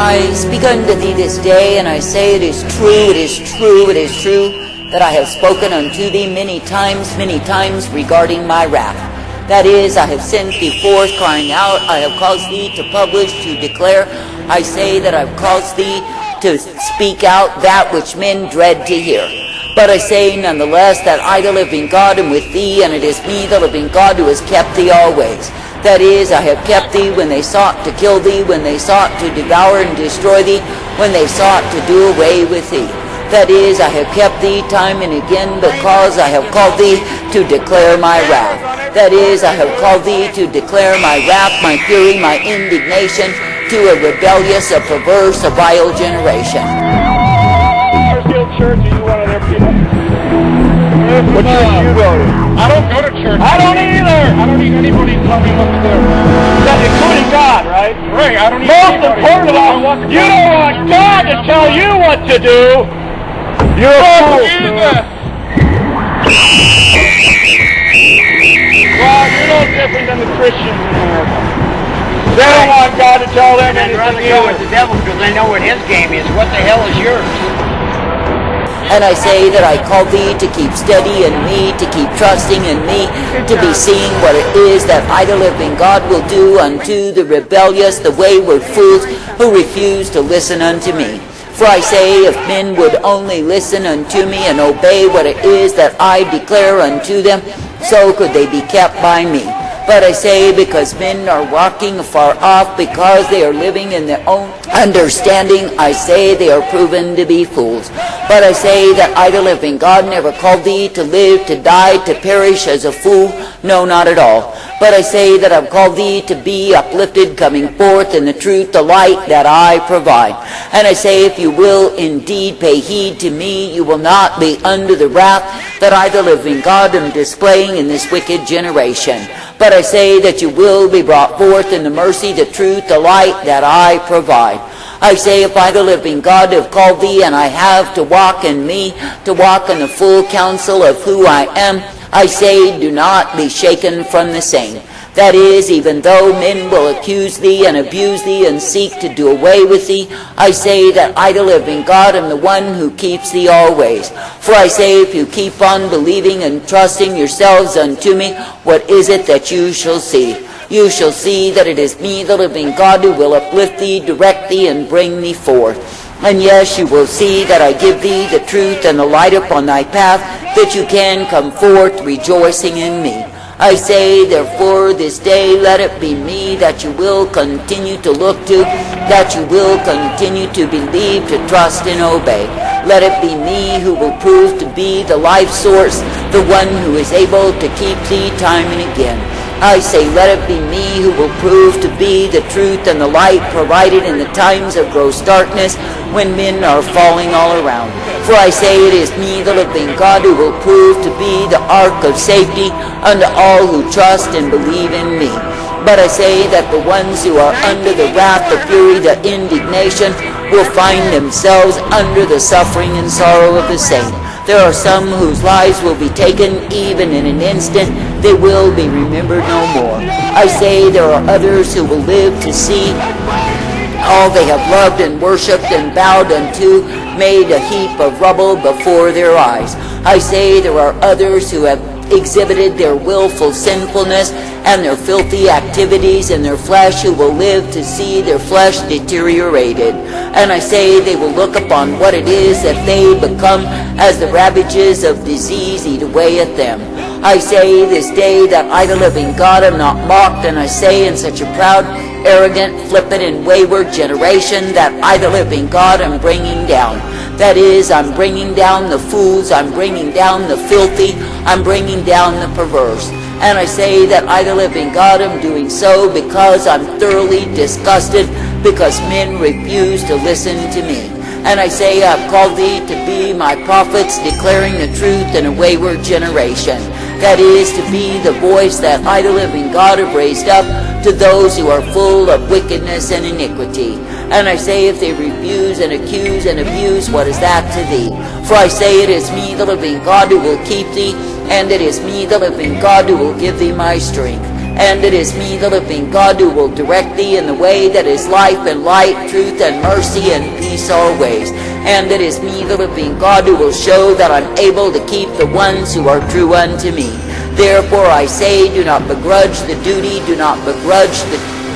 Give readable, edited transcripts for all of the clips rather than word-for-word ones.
I speak unto thee this day, and I say it is true, it is true, it is true, that I have spoken unto thee many times regarding my wrath. That is, I have sent thee forth crying out, I have caused thee to publish, to declare. I say that I have caused thee to speak out that which men dread to hear. But I say nonetheless that I, the living God, am with thee, and it is me, the living God, who has kept thee always. That is, I have kept thee when they sought to kill thee, when they sought to devour and destroy thee, when they sought to do away with thee. That is, I have kept thee time and again, because I have called thee to declare my wrath. That is, I have called thee to declare my wrath, my fury, my indignation, to a rebellious, a perverse, a vile generation. Church, are you one of their people? What church do you go to? I don't go to church. I don't either. I don't need anybody to tell me what to do. Including God, right? Right. I don't need most important of all, you don't want God to tell you what to do. You're a fool. Well, you're no different than the Christians in America. They don't want God to tell them anything. I'd rather go with the devil because they know what his game is. What the hell is yours? And I say that I call thee to keep steady in me, to keep trusting in me, to be seeing what it is that I, the living God, will do unto the rebellious, the wayward fools who refuse to listen unto me. For I say, if men would only listen unto me and obey what it is that I declare unto them, so could they be kept by me. But I say, because men are walking afar off, because they are living in their own understanding, I say they are proven to be fools. But I say that I, the living God, never called thee to live, to die, to perish as a fool. No, not at all. But I say that I've called thee to be uplifted, coming forth in the truth, the light that I provide. And I say, if you will indeed pay heed to me, you will not be under the wrath that I, the living God, am displaying in this wicked generation. But I say that you will be brought forth in the mercy, the truth, the light that I provide. I say, if I, the living God, have called thee, and I have to walk in me, to walk in the full counsel of who I am, I say, do not be shaken from the same. That is, even though men will accuse thee and abuse thee and seek to do away with thee, I say that I, the living God, am the one who keeps thee always. For I say, if you keep on believing and trusting yourselves unto me, what is it that you shall see? You shall see that it is me, the living God, who will uplift thee, direct thee, and bring thee forth. And yes, you will see that I give thee the truth and the light upon thy path, that you can come forth rejoicing in me. I say, therefore, this day let it be me that you will continue to look to, that you will continue to believe, to trust and obey. Let it be me who will prove to be the life source, the one who is able to keep thee time and again. I say, let it be me who will prove to be the truth and the light provided in the times of gross darkness when men are falling all around. For I say, it is me, the living God, who will prove to be the ark of safety unto all who trust and believe in me. But I say that the ones who are under the wrath, the fury, the indignation, will find themselves under the suffering and sorrow of the saint. There are some whose lives will be taken even in an instant. They will be remembered no more. I say there are others who will live to see all they have loved and worshipped and bowed unto made a heap of rubble before their eyes. I say there are others who have exhibited their willful sinfulness and their filthy activities in their flesh, who will live to see their flesh deteriorated. And I say they will look upon what it is that they become as the ravages of disease eat away at them. I say this day that I, the living God, am not mocked, and I say in such a proud, arrogant, flippant, and wayward generation that I, the living God, am bringing down. That is, I'm bringing down the fools, I'm bringing down the filthy, I'm bringing down the perverse. And I say that I, the living God, am doing so because I'm thoroughly disgusted because men refuse to listen to me. And I say, I've called thee to be my prophets, declaring the truth in a wayward generation. That is, to be the voice that I, the living God, have raised up to those who are full of wickedness and iniquity. And I say, if they refuse and accuse and abuse, what is that to thee? For I say, it is me, the living God, who will keep thee, and it is me, the living God, who will give thee my strength. And it is me, the living God, who will direct thee in the way that is life and light, truth and mercy and peace always. And it is me, the living God, who will show that I'm able to keep the ones who are true unto me. Therefore I say, do not begrudge the duty, do not begrudge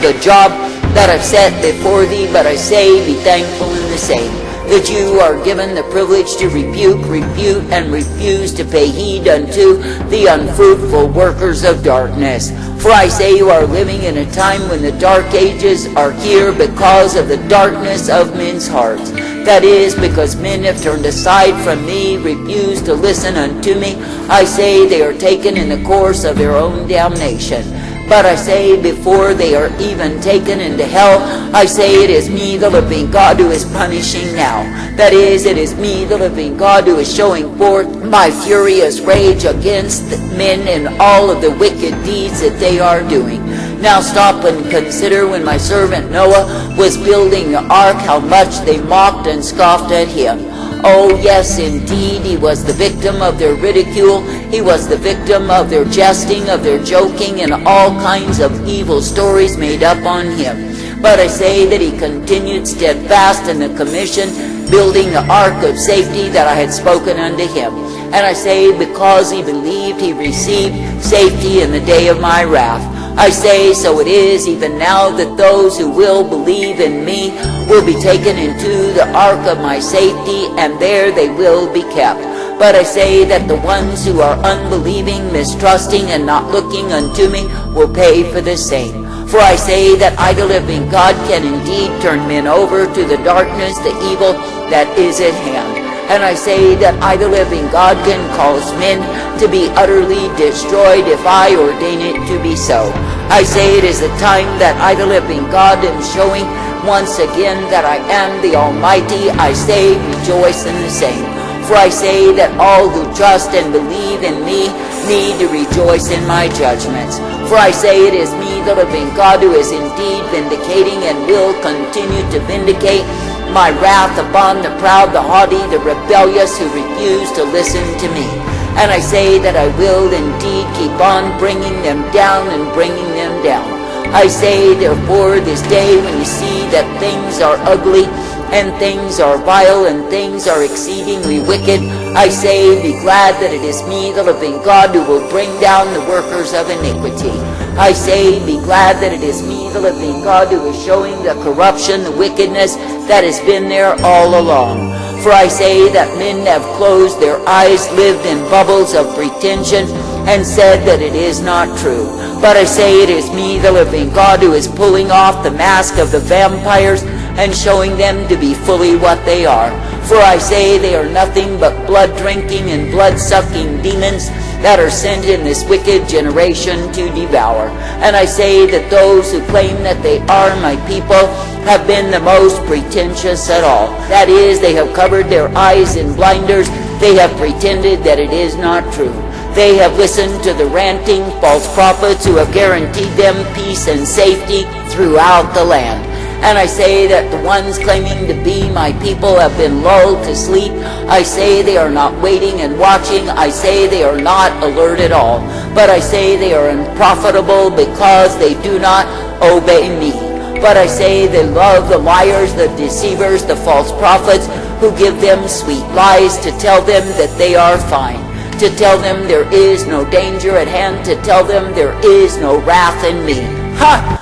the job that I've set before thee, but I say, be thankful in the same, that you are given the privilege to rebuke, refute, and refuse to pay heed unto the unfruitful workers of darkness. For I say you are living in a time when the dark ages are here because of the darkness of men's hearts. That is, because men have turned aside from me, refused to listen unto me. I say they are taken in the course of their own damnation. But I say, before they are even taken into hell, I say it is me, the living God, who is punishing now. That is, it is me, the living God, who is showing forth my furious rage against men and all of the wicked deeds that they are doing. Now stop and consider when my servant Noah was building the ark, how much they mocked and scoffed at him. Oh yes, indeed, he was the victim of their ridicule. He was the victim of their jesting, of their joking, and all kinds of evil stories made up on him. But I say that he continued steadfast in the commission, building the ark of safety that I had spoken unto him. And I say, because he believed, he received safety in the day of my wrath. I say, so it is even now that those who will believe in me will be taken into the ark of my safety, and there they will be kept. But I say that the ones who are unbelieving, mistrusting, and not looking unto me will pay for the same. For I say that I, the living God, can indeed turn men over to the darkness, the evil that is at hand. And I say that I, the living God, can cause men to be utterly destroyed if I ordain it to be so. I say it is the time that I, the living God, am showing once again that I am the Almighty. I say, rejoice in the same. For I say that all who trust and believe in me need to rejoice in my judgments. For I say it is me, the living God, who is indeed vindicating and will continue to vindicate my wrath upon the proud, the haughty, the rebellious who refuse to listen to me. And I say that I will indeed keep on bringing them down and bringing them down. I say, therefore, this day when you see that things are ugly, and things are vile, and things are exceedingly wicked, I say, be glad that it is me, the living God, who will bring down the workers of iniquity. I say, be glad that it is me, the living God, who is showing the corruption, the wickedness that has been there all along. For I say that men have closed their eyes, lived in bubbles of pretension, and said that it is not true. But I say it is me, the living God, who is pulling off the mask of the vampires and showing them to be fully what they are. For I say they are nothing but blood-drinking and blood-sucking demons that are sent in this wicked generation to devour. And I say that those who claim that they are my people have been the most pretentious at all. That is, they have covered their eyes in blinders. They have pretended that it is not true. They have listened to the ranting false prophets who have guaranteed them peace and safety throughout the land. And I say that the ones claiming to be my people have been lulled to sleep. I say they are not waiting and watching. I say they are not alert at all. But I say they are unprofitable because they do not obey me. But I say they love the liars, the deceivers, the false prophets who give them sweet lies to tell them that they are fine, to tell them there is no danger at hand, to tell them there is no wrath in me. Ha!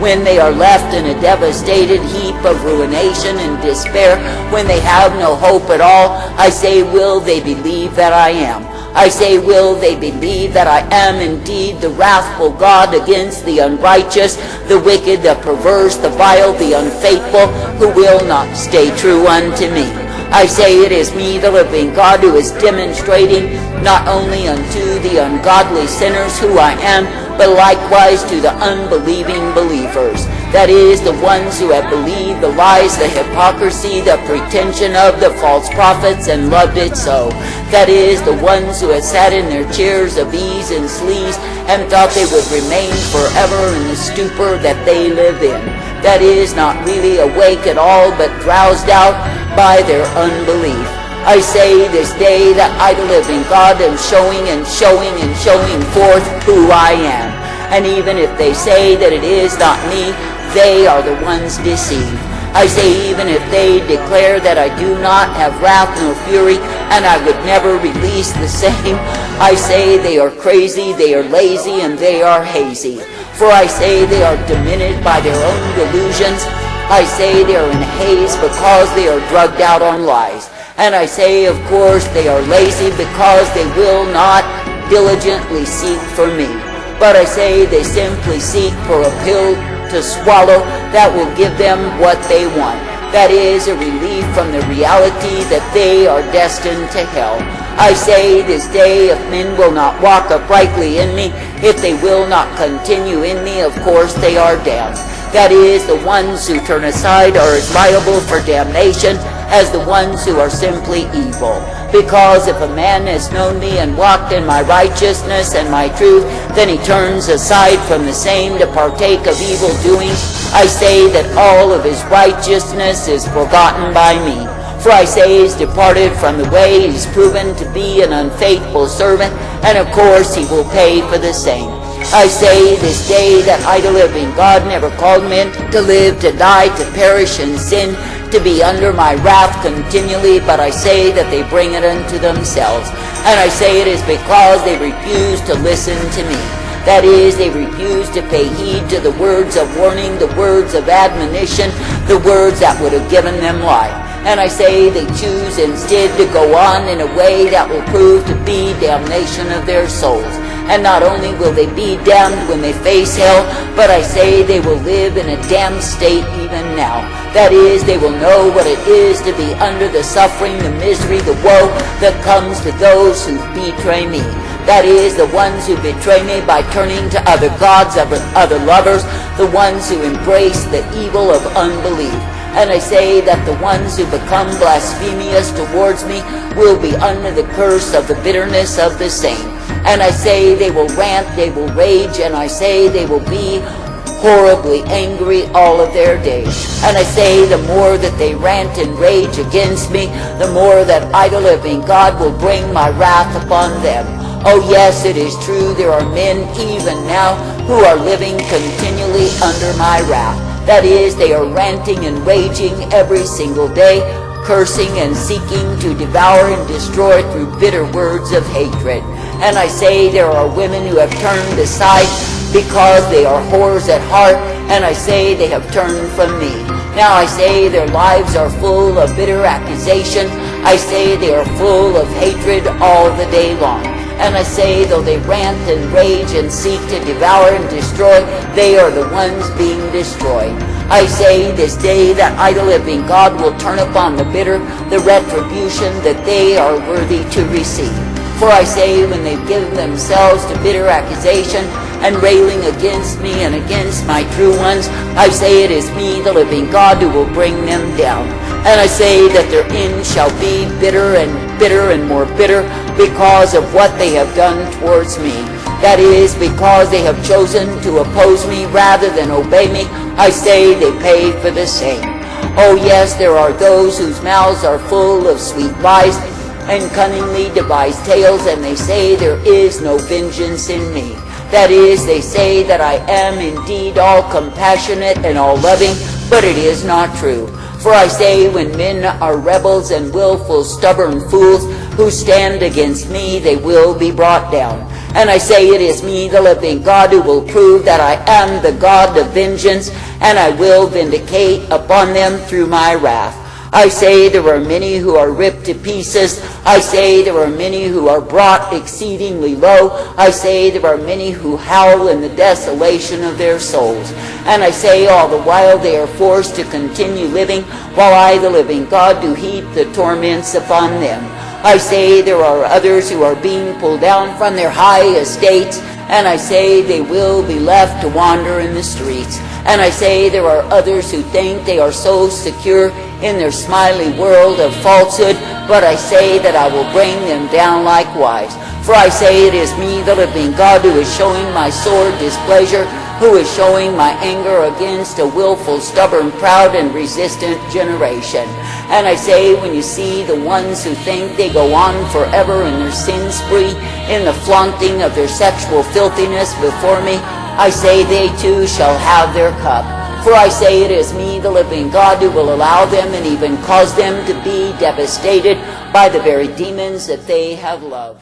When they are left in a devastated heap of ruination and despair, when they have no hope at all, I say, will they believe that I am? I say, will they believe that I am indeed the wrathful God against the unrighteous, the wicked, the perverse, the vile, the unfaithful, who will not stay true unto me? I say it is me, the living God, who is demonstrating not only unto the ungodly sinners who I am, but likewise to the unbelieving believers. That is, the ones who have believed the lies, the hypocrisy, the pretension of the false prophets and loved it so. That is, the ones who have sat in their chairs of ease and sleaze and thought they would remain forever in the stupor that they live in. That is, not really awake at all, but drowsed out by their unbelief. I say this day that I, the living God, am showing and showing and showing forth who I am. And even if they say that it is not me, they are the ones deceived. I say even if they declare that I do not have wrath nor fury, and I would never release the same, I say they are crazy, they are lazy, and they are hazy. For I say they are diminished by their own delusions. I say they are in haze because they are drugged out on lies. And I say, of course, they are lazy because they will not diligently seek for me. But I say they simply seek for a pill to swallow that will give them what they want. That is, a relief from the reality that they are destined to hell. I say this day, if men will not walk uprightly in me, if they will not continue in me, of course they are damned. That is, the ones who turn aside are as liable for damnation as the ones who are simply evil. Because if a man has known me and walked in my righteousness and my truth, then he turns aside from the same to partake of evil doings. I say that all of his righteousness is forgotten by me. For I say he's departed from the way, he's proven to be an unfaithful servant, and of course he will pay for the same. I say this day that I, the living God, never called men to live, to die, to perish in sin, to be under my wrath continually, but I say that they bring it unto themselves. And I say it is because they refuse to listen to me. That is, they refuse to pay heed to the words of warning, the words of admonition, the words that would have given them life. And I say they choose instead to go on in a way that will prove to be damnation of their souls. And not only will they be damned when they face hell, but I say they will live in a damned state even now. That is, they will know what it is to be under the suffering, the misery, the woe that comes to those who betray me. That is, the ones who betray me by turning to other gods, other lovers, the ones who embrace the evil of unbelief. And I say that the ones who become blasphemous towards me will be under the curse of the bitterness of the saint. And I say they will rant, they will rage, and I say they will be horribly angry all of their days. And I say the more that they rant and rage against me, the more that I, the living God, will bring my wrath upon them. Oh yes, it is true, there are men even now who are living continually under my wrath. That is, they are ranting and raging every single day, cursing and seeking to devour and destroy through bitter words of hatred. And I say there are women who have turned aside because they are whores at heart, and I say they have turned from me. Now I say their lives are full of bitter accusation. I say they are full of hatred all the day long. And I say, though they rant and rage and seek to devour and destroy, they are the ones being destroyed. I say this day that I, the living God, will turn upon the bitter the retribution that they are worthy to receive. For I say, when they've given themselves to bitter accusation and railing against me and against my true ones, I say it is me, the living God, who will bring them down. And I say that their end shall be bitter and more bitter because of what they have done towards me. That is, because they have chosen to oppose me rather than obey me, I say they pay for the same. Oh yes, there are those whose mouths are full of sweet lies and cunningly devised tales, and they say there is no vengeance in me. That is, they say that I am indeed all compassionate and all loving, but it is not true. For I say, when men are rebels and willful, stubborn fools who stand against me, they will be brought down. And I say it is me, the living God, who will prove that I am the God of vengeance, and I will vindicate upon them through my wrath. I say there are many who are ripped to pieces. I say there are many who are brought exceedingly low. I say there are many who howl in the desolation of their souls. And I say all the while they are forced to continue living, while I, the living God, do heap the torments upon them. I say there are others who are being pulled down from their high estates, and I say they will be left to wander in the streets. And I say there are others who think they are so secure in their smiley world of falsehood, but I say that I will bring them down likewise. For I say it is me, the living God, who is showing my sore displeasure who is showing my anger against a willful, stubborn, proud, and resistant generation. And I say, when you see the ones who think they go on forever in their sin spree, in the flaunting of their sexual filthiness before me, I say they too shall have their cup. For I say it is me, the living God, who will allow them and even cause them to be devastated by the very demons that they have loved.